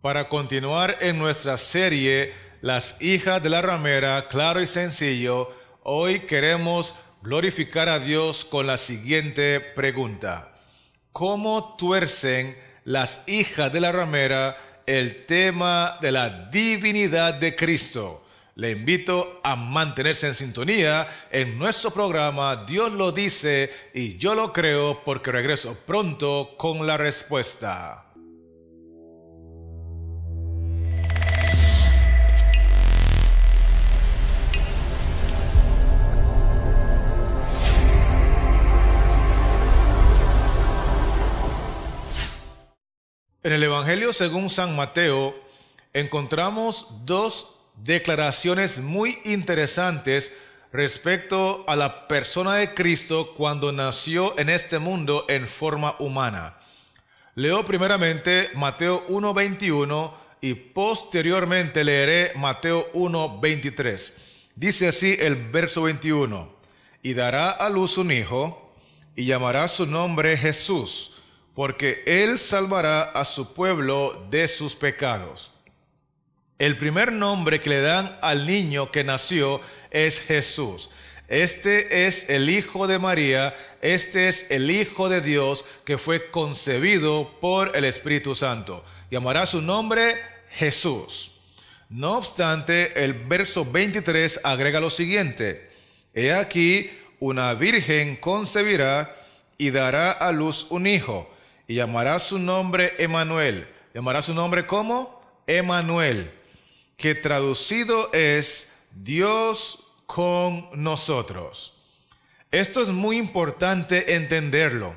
Para continuar en nuestra serie Las hijas de la ramera, claro y sencillo, hoy queremos glorificar a Dios con la siguiente pregunta: ¿cómo tuercen las hijas de la ramera el tema de la divinidad de Cristo? Le invito a mantenerse en sintonía en nuestro programa Dios lo dice y yo lo creo, porque regreso pronto con la respuesta. En el Evangelio según San Mateo encontramos dos declaraciones muy interesantes respecto a la persona de Cristo cuando nació en este mundo en forma humana. Leo primeramente Mateo 1:21 y posteriormente leeré Mateo 1:23. Dice así el verso 21: y dará a luz un hijo, y llamará su nombre Jesús, porque él salvará a su pueblo de sus pecados. El primer nombre que le dan al niño que nació es Jesús. Este es el Hijo de María, este es el Hijo de Dios que fue concebido por el Espíritu Santo. Llamará su nombre Jesús. No obstante, el verso 23 agrega lo siguiente: he aquí, una virgen concebirá y dará a luz un hijo, y llamará su nombre Emmanuel. ¿Llamará su nombre cómo? Emmanuel, que traducido es Dios con nosotros. Esto es muy importante entenderlo,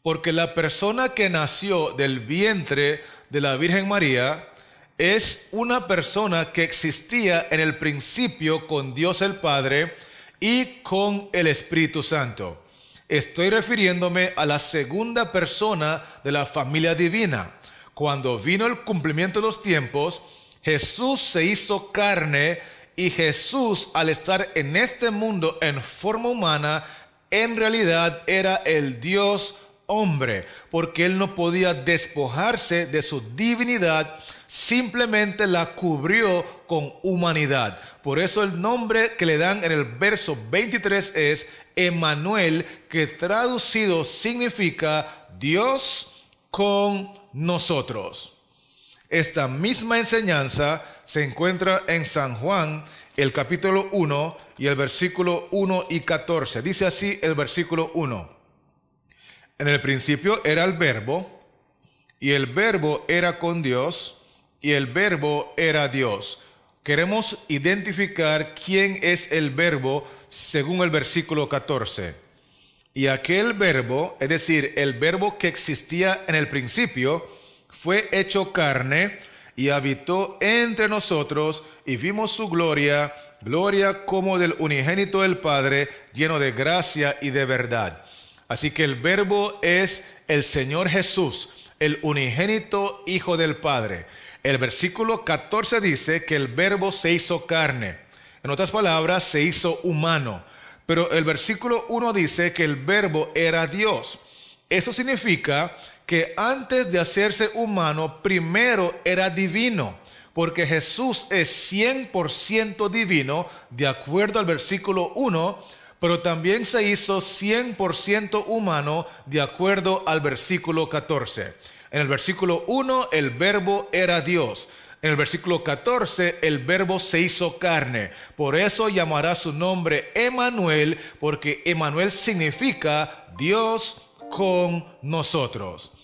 porque la persona que nació del vientre de la Virgen María es una persona que existía en el principio con Dios el Padre y con el Espíritu Santo. Estoy refiriéndome a la segunda persona de la familia divina. Cuando vino el cumplimiento de los tiempos, Jesús se hizo carne, y Jesús, al estar en este mundo en forma humana, en realidad era el Dios hombre, porque él no podía despojarse de su divinidad, simplemente la cubrió con humanidad. Por eso el nombre que le dan en el verso 23 es Emmanuel, que traducido significa Dios con nosotros. Esta misma enseñanza se encuentra en San Juan, el capítulo 1 y el versículo 1 y 14. Dice así el versículo 1: en el principio era el Verbo, y el Verbo era con Dios, y el Verbo era Dios. Queremos identificar quién es el Verbo según el versículo 14. Y aquel Verbo, es decir, el Verbo que existía en el principio, fue hecho carne y habitó entre nosotros, y vimos su gloria, gloria como del unigénito del Padre, lleno de gracia y de verdad. Así que el Verbo es el Señor Jesús, el unigénito Hijo del Padre. El versículo 14 dice que el Verbo se hizo carne. En otras palabras, se hizo humano. Pero el versículo 1 dice que el Verbo era Dios. Eso significa que antes de hacerse humano, primero era divino, porque Jesús es 100% divino, de acuerdo al versículo 1, pero también se hizo 100% humano, de acuerdo al versículo 14. En el versículo 1, el Verbo era Dios. En el versículo 14, el Verbo se hizo carne. Por eso llamará su nombre Emmanuel, porque Emmanuel significa Dios con nosotros.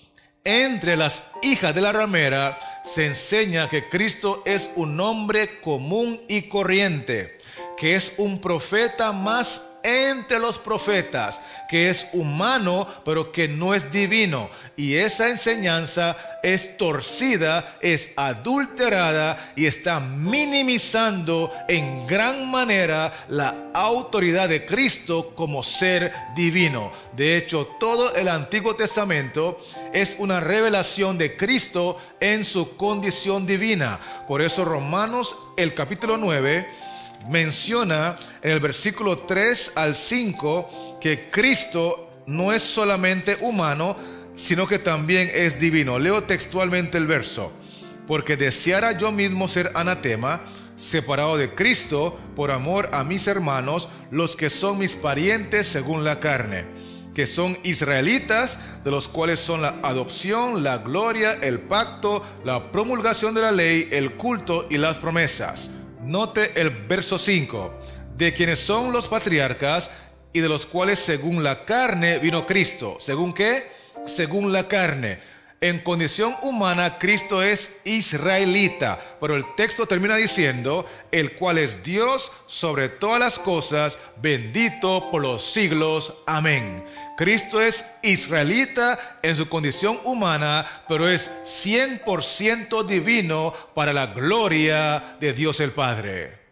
Entre las hijas de la ramera se enseña que Cristo es un hombre común y corriente, que es un profeta más entre los profetas, que es humano pero que no es divino. Y esa enseñanza es torcida, es adulterada y está minimizando en gran manera la autoridad de Cristo como ser divino. De hecho, todo el Antiguo Testamento es una revelación de Cristo en su condición divina. Por eso Romanos, el capítulo 9, menciona en el versículo 3 al 5 que Cristo no es solamente humano, sino que también es divino. Leo textualmente el verso: porque deseara yo mismo ser anatema, separado de Cristo, por amor a mis hermanos, los que son mis parientes según la carne, que son israelitas, de los cuales son la adopción, la gloria, el pacto, la promulgación de la ley, el culto y las promesas. Note el verso 5, de quienes son los patriarcas y de los cuales según la carne vino Cristo. ¿Según qué? Según la carne. En condición humana, Cristo es israelita, pero el texto termina diciendo, el cual es Dios sobre todas las cosas, bendito por los siglos. Amén. Cristo es israelita en su condición humana, pero es 100% divino para la gloria de Dios el Padre.